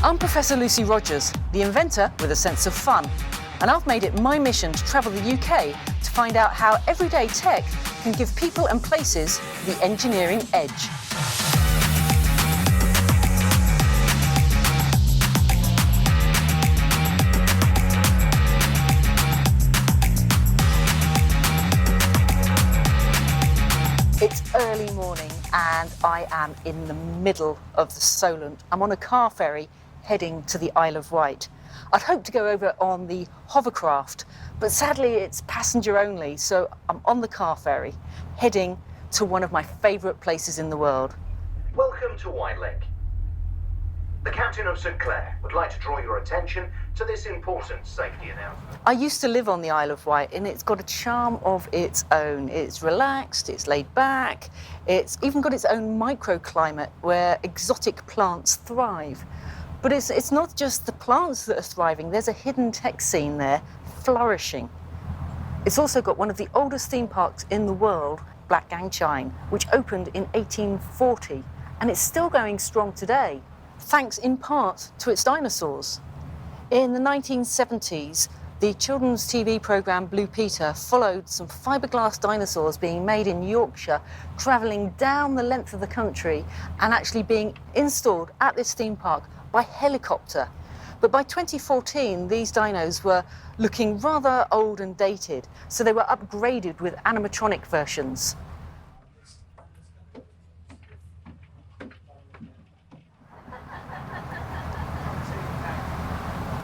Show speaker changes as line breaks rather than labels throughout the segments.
I'm Professor Lucy Rogers, the inventor with a sense of fun, and I've made it my mission to travel the UK to find out how everyday tech can give people and places the engineering edge. It's early morning and I am in the middle of the Solent. I'm on a car ferry heading to the Isle of Wight. I'd hoped to go over on the hovercraft, but sadly it's passenger only, so I'm on the car ferry heading to one of my favourite places in the world.
Welcome to White Lake. The captain of St Clair would like to draw your attention to this important safety announcement.
I used to live on the Isle of Wight and it's got a charm of its own. It's relaxed, it's laid back, it's even got its own microclimate where exotic plants thrive. But it's not just the plants that are thriving, there's a hidden tech scene there flourishing. It's also got one of the oldest theme parks in the world, Blackgang Chine, which opened in 1840, and it's still going strong today, thanks in part to its dinosaurs. In the 1970s, the children's TV programme Blue Peter followed some fiberglass dinosaurs being made in Yorkshire, travelling down the length of the country and actually being installed at this theme park by helicopter. But by 2014, these dinos were looking rather old and dated, so they were upgraded with animatronic versions.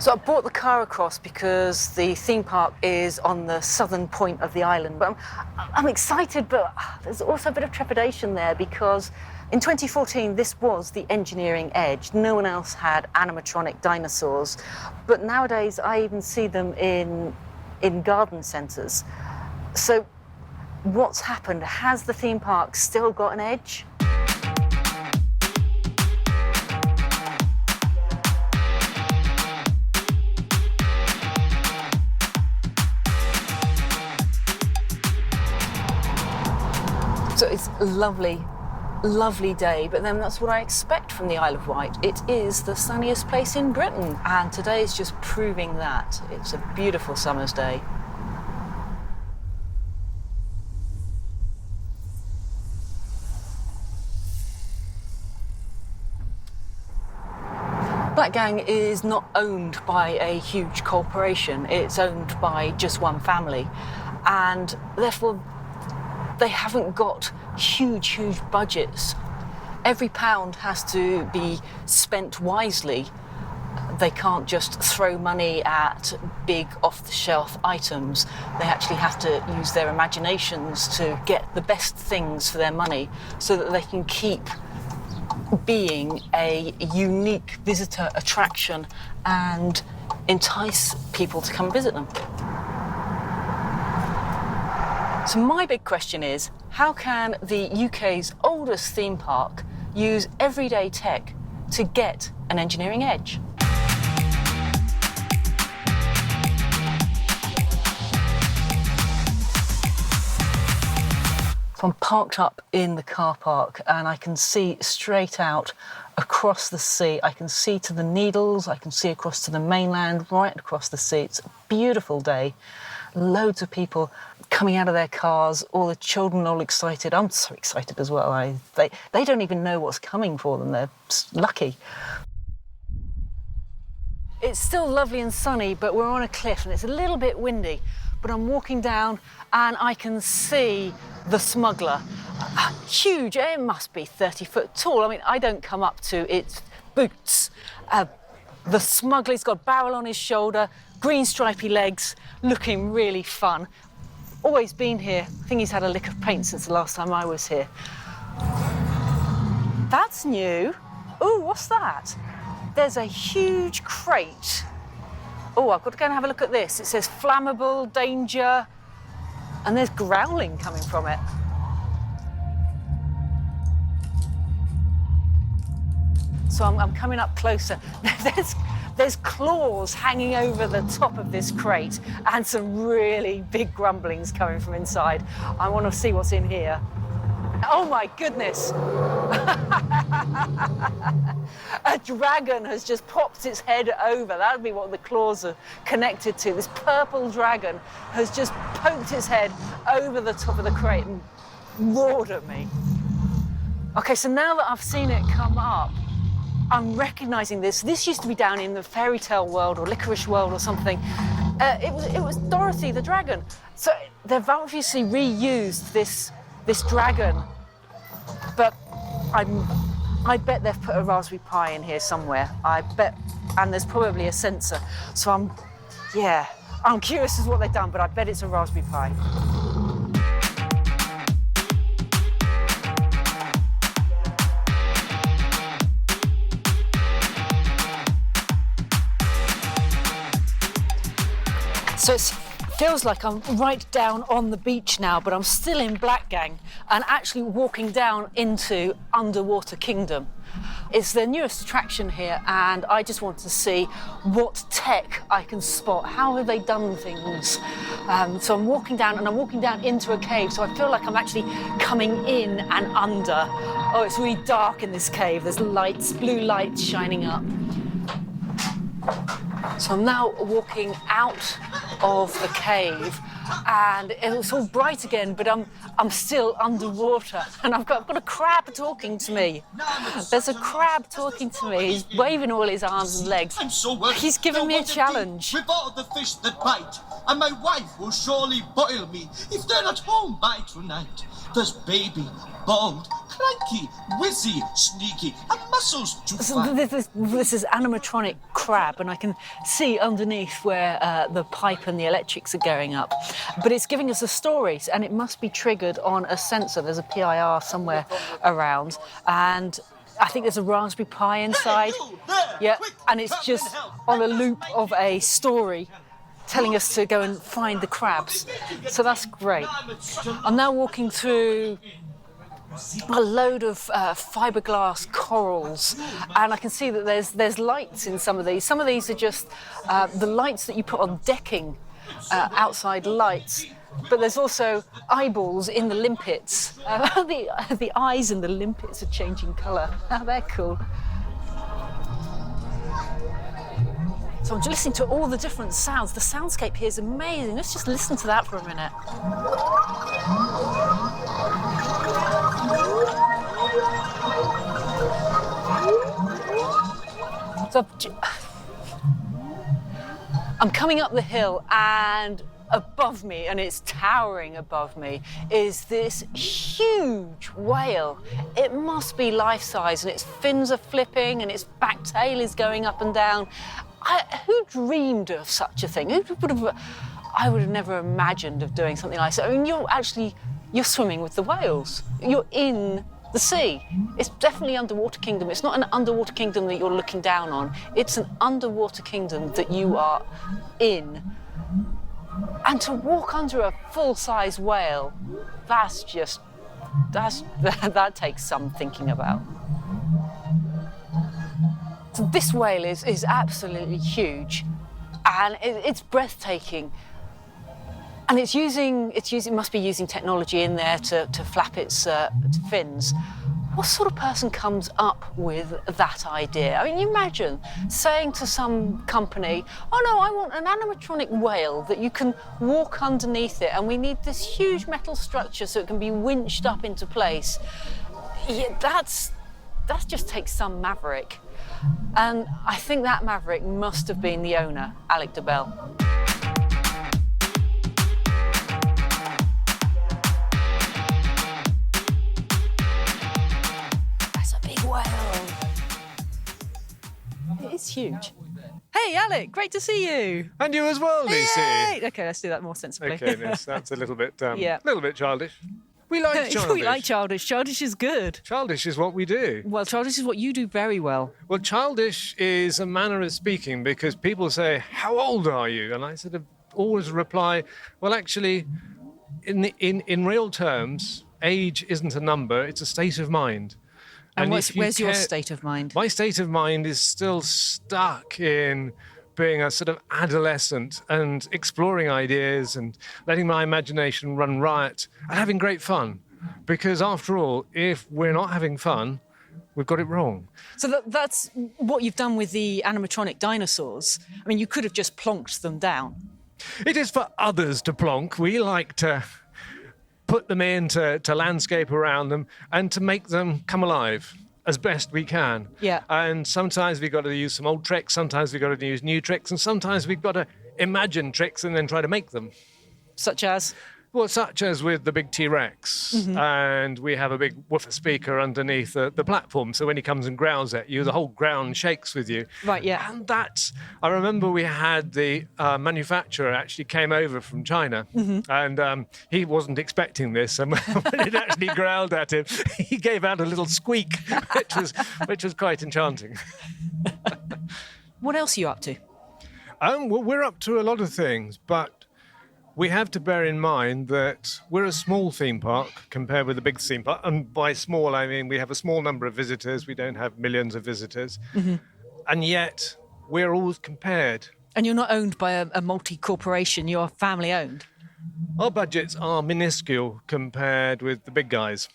So I brought the car across because the theme park is on the southern point of the island. But I'm excited, but there's also a bit of trepidation there because in 2014, this was the engineering edge. No one else had animatronic dinosaurs. But nowadays, I even see them in garden centres. So what's happened? Has the theme park still got an edge? So it's a lovely, lovely day, but then that's what I expect from the Isle of Wight. It is the sunniest place in Britain, and today is just proving that. It's a beautiful summer's day. Blackgang is not owned by a huge corporation. It's owned by just one family, and therefore they haven't got huge budgets. Every pound has to be spent wisely. They can't just throw money at big off-the-shelf items. They actually have to use their imaginations to get the best things for their money so that they can keep being a unique visitor attraction and entice people to come visit them. So my big question is, how can the UK's oldest theme park use everyday tech to get an engineering edge? So I'm parked up in the car park and I can see straight out across the sea. I can see to the Needles, I can see across to the mainland, right across the sea. It's a beautiful day. Loads of people coming out of their cars, all the children all excited. I'm so excited as well. They don't even know what's coming for them. They're lucky. It's still lovely and sunny, but we're on a cliff and it's a little bit windy. But I'm walking down and I can see the Smuggler. Huge, it must be 30 foot tall. I mean, I don't come up to its boots. The Smuggler's got a barrel on his shoulder, green stripy legs, looking really fun. Always been here. I think he's had a lick of paint since the last time I was here. That's new. Ooh, what's that? There's a huge crate. Oh, I've got to go and have a look at this. It says flammable, danger, and there's growling coming from it. So I'm coming up closer. There's claws hanging over the top of this crate and some really big grumblings coming from inside. I want to see what's in here. Oh my goodness. A dragon has just popped its head over. That would be what the claws are connected to. This purple dragon has just poked its head over the top of the crate and roared at me. Okay, so now that I've seen it come up, I'm recognizing this. This used to be down in the fairy tale world or licorice world or something. It was Dorothy the dragon. So they've obviously reused this dragon, but I bet they've put a Raspberry Pi in here somewhere. I bet, and there's probably a sensor. So I'm curious as to what they've done, but I bet it's a Raspberry Pi. So it feels like I'm right down on the beach now, but I'm still in Blackgang and actually walking down into Underwater Kingdom. It's the newest attraction here, and I just want to see what tech I can spot. How have they done things? So I'm walking down, and I'm walking down into a cave, so I feel like I'm actually coming in and under. Oh, it's really dark in this cave. There's lights, blue lights shining up. So I'm now walking out of the cave, and it's all bright again, but I'm still underwater, and I've got a crab talking to me. There's a crab talking to me. He's waving all his arms and legs.
I'm so worried.
He's giving me a challenge.
With all the fish that bite, and my wife will surely boil me if they're not home by tonight. There's baby, bold, clanky, whizzy, sneaky, and muscles to find.
This is animatronic crab, and I can see underneath where the pipe and the electrics are going up. But it's giving us a story, and it must be triggered on a sensor. There's a PIR somewhere around, and I think there's a Raspberry Pi inside. Yeah, and it's just on a loop of a story telling us to go and find the crabs. So that's great. I'm now walking through a load of fiberglass corals, and I can see that there's lights in some of these. Some of these are just the lights that you put on decking, outside lights. But there's also eyeballs in the limpets. The eyes in the limpets are changing colour. Oh, they're cool. So I'm just listening to all the different sounds. The soundscape here is amazing. Let's just listen to that for a minute. So I'm coming up the hill, and above me, and it's towering above me, is this huge whale. It must be life-size, and its fins are flipping, and its back tail is going up and down. Who dreamed of such a thing? I would have never imagined of doing something like that. I mean, you're swimming with the whales. You're in the sea. It's definitely underwater kingdom. It's not an underwater kingdom that you're looking down on. It's an underwater kingdom that you are in. And to walk under a full-size whale, that takes some thinking about. So this whale is absolutely huge, and it's breathtaking. And it must be using technology in there to flap its fins. What sort of person comes up with that idea? I mean, you imagine saying to some company, oh no, I want an animatronic whale that you can walk underneath it, and we need this huge metal structure so it can be winched up into place. Yeah, that just takes some maverick. And I think that maverick must have been the owner, Alec DeBell. That's a big whale. It is huge. Hey, Alec, great to see you.
And you as well, Lucy.
Yay! Okay, let's do that more sensibly.
Okay, yes, that's a little bit,
Yeah.
little bit childish. We like childish.
We like childish. Childish is good.
Childish is what we do.
Well, childish is what you do very well.
Well, childish is a manner of speaking because people say, how old are you? And I sort of always reply, well, actually, in real terms, age isn't a number, it's a state of mind.
And where's your state of mind?
My state of mind is still stuck in being a sort of adolescent and exploring ideas and letting my imagination run riot and having great fun. Because after all, if we're not having fun, we've got it wrong.
So that's what you've done with the animatronic dinosaurs. I mean, you could have just plonked them down.
It is for others to plonk. We like to put them in to landscape around them and to make them come alive as best we can.
Yeah.
And sometimes we've got to use some old tricks, sometimes we've got to use new tricks, and sometimes we've got to imagine tricks and then try to make them.
Such as?
Well, such as with the big T-Rex, and we have a big woofer speaker underneath the platform, so when he comes and growls at you, the whole ground shakes with you.
Right, yeah.
And I remember we had the manufacturer actually came over from China, and he wasn't expecting this, and when it actually growled at him, he gave out a little squeak, which was quite enchanting.
What else are you up to?
Well, we're up to a lot of things, but we have to bear in mind that we're a small theme park compared with a big theme park. And by small, I mean we have a small number of visitors. We don't have millions of visitors. And yet we're always compared.
And you're not owned by a multi-corporation. You're family-owned.
Our budgets are minuscule compared with the big guys.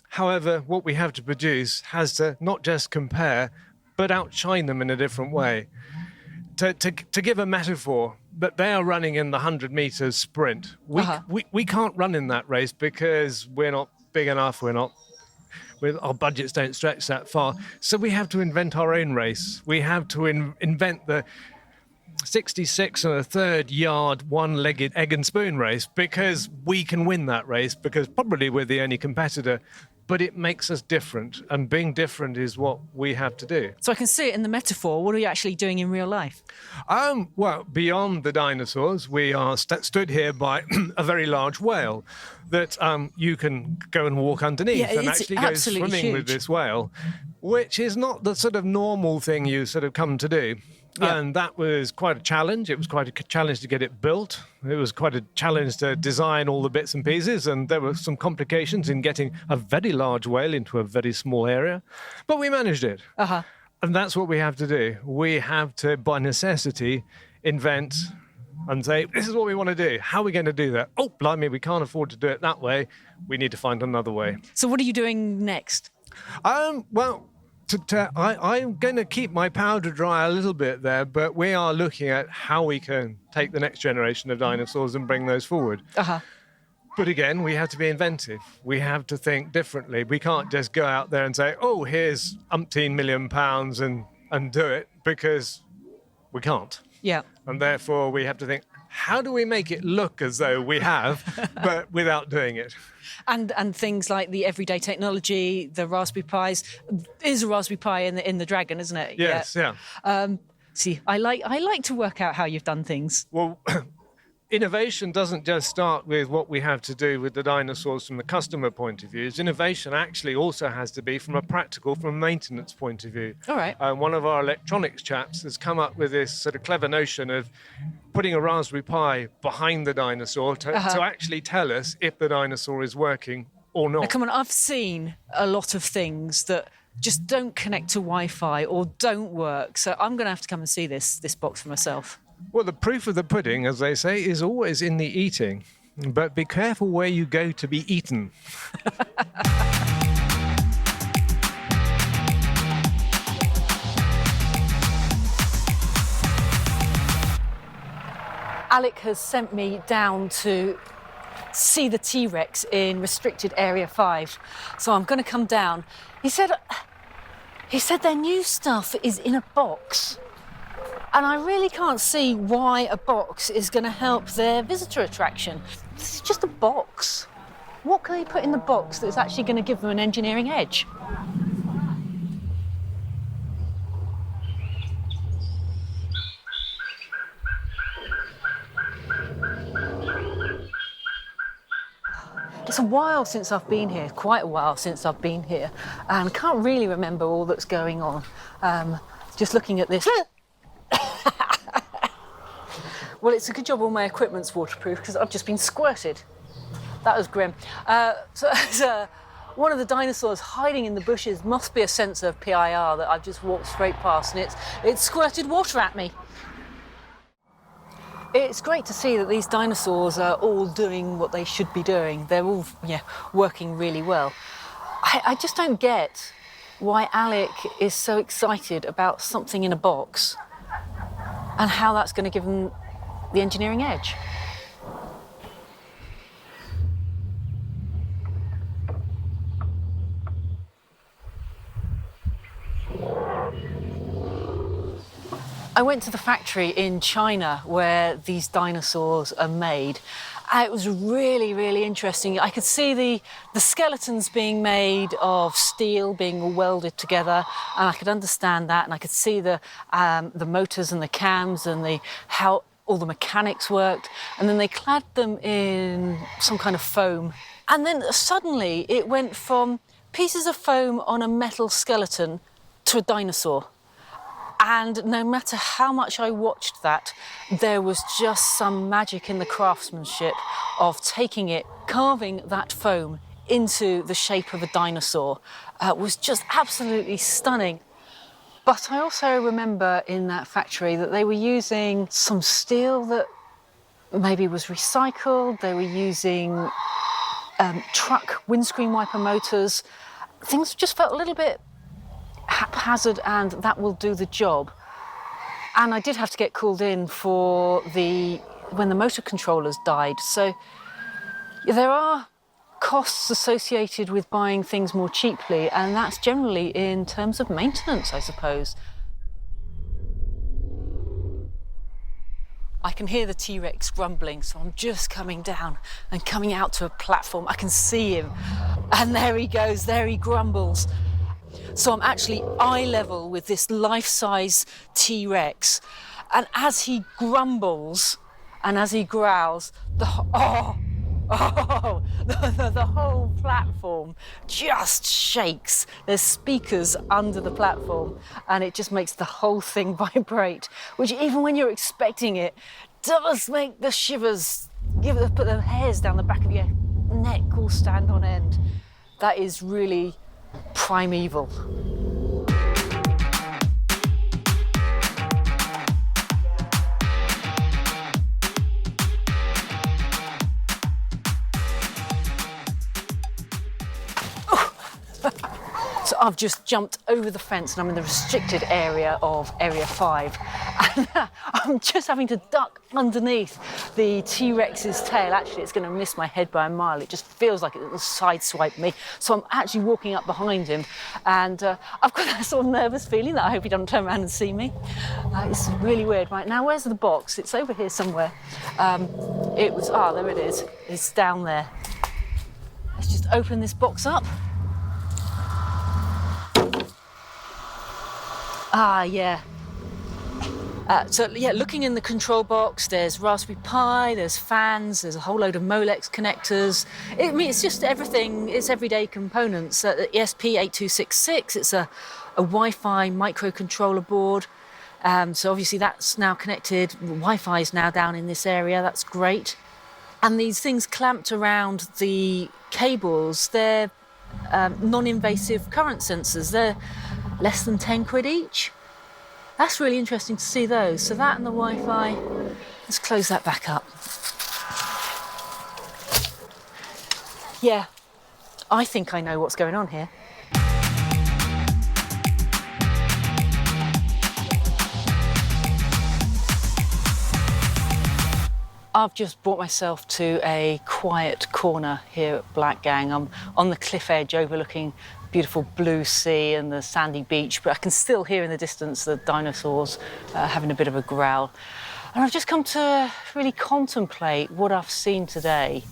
However, what we have to produce has to not just compare, but outshine them in a different way. To give a metaphor, that they are running in the 100 meters sprint. We can't run in that race because we're not big enough. Our budgets don't stretch that far. So we have to invent our own race. We have to invent the 66 and a third yard one-legged egg and spoon race because we can win that race because probably we're the only competitor. But it makes us different, and being different is what we have to do.
So I can see it in the metaphor. What are you actually doing in real life?
Well, beyond the dinosaurs, we are stood here by a very large whale that you can go and walk underneath and actually go swimming with this whale, which is not the sort of normal thing you sort of come to do. Yeah. And that was quite a challenge. It was quite a challenge to get it built. It was quite a challenge to design all the bits and pieces. And there were some complications in getting a very large whale into a very small area. But we managed it. And that's what we have to do. We have to, by necessity, invent and say, this is what we want to do. How are we going to do that? Oh, blimey, we can't afford to do it that way. We need to find another way.
So what are you doing next?
Well, I'm going to keep my powder dry a little bit there, but we are looking at how we can take the next generation of dinosaurs and bring those forward. But again, we have to be inventive. We have to think differently. We can't just go out there and say, oh, here's umpteen £1 million and do it, because we can't.
Yeah.
And therefore, we have to think, how do we make it look as though we have, but without doing it?
And things like the everyday technology, the Raspberry Pis. Is a Raspberry Pi in the Dragon, isn't it?
Yes, yeah.
See, I like to work out how you've done things.
Well, innovation doesn't just start with what we have to do with the dinosaurs from the customer point of view. Innovation actually also has to be from a maintenance point of view.
All right.
One of our electronics chaps has come up with this sort of clever notion of putting a Raspberry Pi behind the dinosaur to actually tell us if the dinosaur is working or not.
Now, come on, I've seen a lot of things that just don't connect to Wi-Fi or don't work. So I'm going to have to come and see this box for myself.
Well, the proof of the pudding, as they say, is always in the eating. But be careful where you go to be eaten.
Alec has sent me down to see the T-Rex in restricted area 5. So I'm going to come down. He said their new stuff is in a box. And I really can't see why a box is going to help their visitor attraction. This is just a box. What can they put in the box that's actually going to give them an engineering edge? It's a while since I've been here, quite a while since I've been here, and can't really remember all that's going on. Just looking at this. Well, it's a good job all my equipment's waterproof because I've just been squirted. That was grim. So one of the dinosaurs hiding in the bushes must be a sensor of PIR that I've just walked straight past, and it's squirted water at me. It's great to see that these dinosaurs are all doing what they should be doing. They're all working really well. I just don't get why Alec is so excited about something in a box and how that's going to give him the engineering edge. I went to the factory in China where these dinosaurs are made. It was really, really interesting. I could see the skeletons being made of steel, being all welded together, and I could understand that. And I could see the motors and the cams and how all the mechanics worked. And then they clad them in some kind of foam. And then suddenly it went from pieces of foam on a metal skeleton to a dinosaur. And no matter how much I watched that, there was just some magic in the craftsmanship of taking it, carving that foam into the shape of a dinosaur. Was just absolutely stunning. But I also remember in that factory that they were using some steel that maybe was recycled. They were using truck windscreen wiper motors. Things just felt a little bit haphazard, and that will do the job. And I did have to get called in for when the motor controllers died. So there are costs associated with buying things more cheaply, and that's generally in terms of maintenance, I suppose. I can hear the T-Rex grumbling, so I'm just coming down and coming out to a platform. I can see him, and there he goes, there he grumbles. So I'm actually eye level with this life-size T-Rex. And as he grumbles and as he growls, the whole platform just shakes. There's speakers under the platform and it just makes the whole thing vibrate, which even when you're expecting it, does make the shivers, put the hairs down the back of your neck all stand on end. That is really primeval. So I've just jumped over the fence and I'm in the restricted area of Area 5. And I'm just having to duck underneath the T-Rex's tail. Actually, it's going to miss my head by a mile. It just feels like it will sideswipe me. So I'm actually walking up behind him. And I've got that sort of nervous feeling that I hope he doesn't turn around and see me. It's really weird. Right, now where's the box? It's over here somewhere. There it is. It's down there. Let's just open this box up. Looking in the control box, there's Raspberry Pi, there's fans, there's a whole load of Molex connectors. It's just everything, it's everyday components. ESP8266, it's a Wi-Fi microcontroller board. So obviously that's now connected. Wi-Fi is now down in this area, that's great. And these things clamped around the cables, they're non-invasive current sensors. They're less than 10 quid each. That's really interesting to see those. So that and the Wi-Fi, let's close that back up. Yeah, I think I know what's going on here. I've just brought myself to a quiet corner here at Blackgang. I'm on the cliff edge overlooking beautiful blue sea and the sandy beach, but I can still hear in the distance the dinosaurs having a bit of a growl. And I've just come to really contemplate what I've seen today.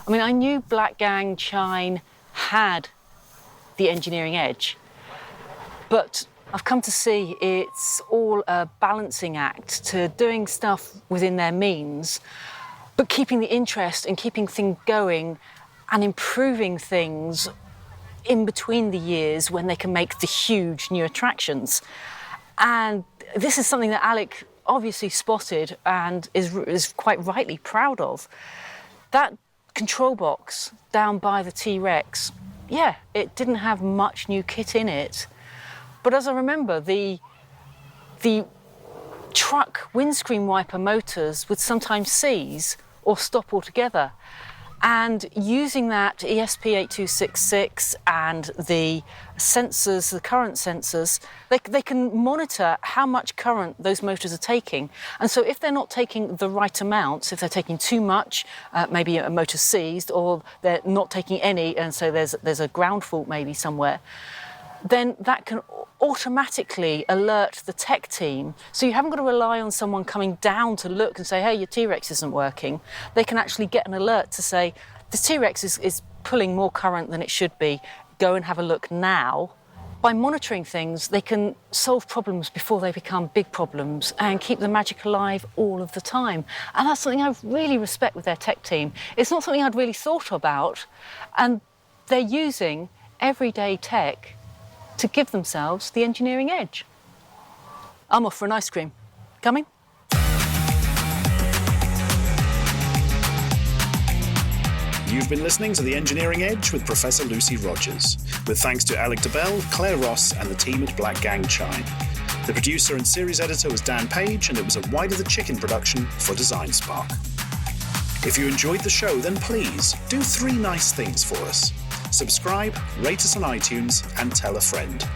I mean, I knew Blackgang Chine had the engineering edge, but I've come to see it's all a balancing act to doing stuff within their means, but keeping the interest and keeping things going and improving things in between the years when they can make the huge new attractions. And this is something that Alec obviously spotted and is quite rightly proud of. That control box down by the T-Rex, yeah, it didn't have much new kit in it. But as I remember, the truck windscreen wiper motors would sometimes seize or stop altogether. And using that ESP8266 and the sensors, the current sensors, they can monitor how much current those motors are taking. And so if they're not taking the right amounts, if they're taking too much, maybe a motor seized, or they're not taking any, and so there's a ground fault maybe somewhere, then that can automatically alert the tech team. So you haven't got to rely on someone coming down to look and say, hey, your T-Rex isn't working. They can actually get an alert to say, the T-Rex is pulling more current than it should be. Go and have a look now. By monitoring things, they can solve problems before they become big problems and keep the magic alive all of the time. And that's something I really respect with their tech team. It's not something I'd really thought about, and they're using everyday tech to give themselves the engineering edge. I'm off for an ice cream. Coming?
You've been listening to The Engineering Edge with Professor Lucy Rogers, with thanks to Alec DeBell, Claire Ross and the team at Blackgang Chine. The producer and series editor was Dan Page, and it was a Wider the Chicken production for DesignSpark. If you enjoyed the show, then please do 3 nice things for us. Subscribe, rate us on iTunes, and tell a friend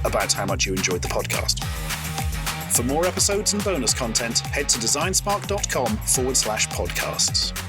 about how much you enjoyed the podcast. For more episodes and bonus content, head to designspark.com/podcasts.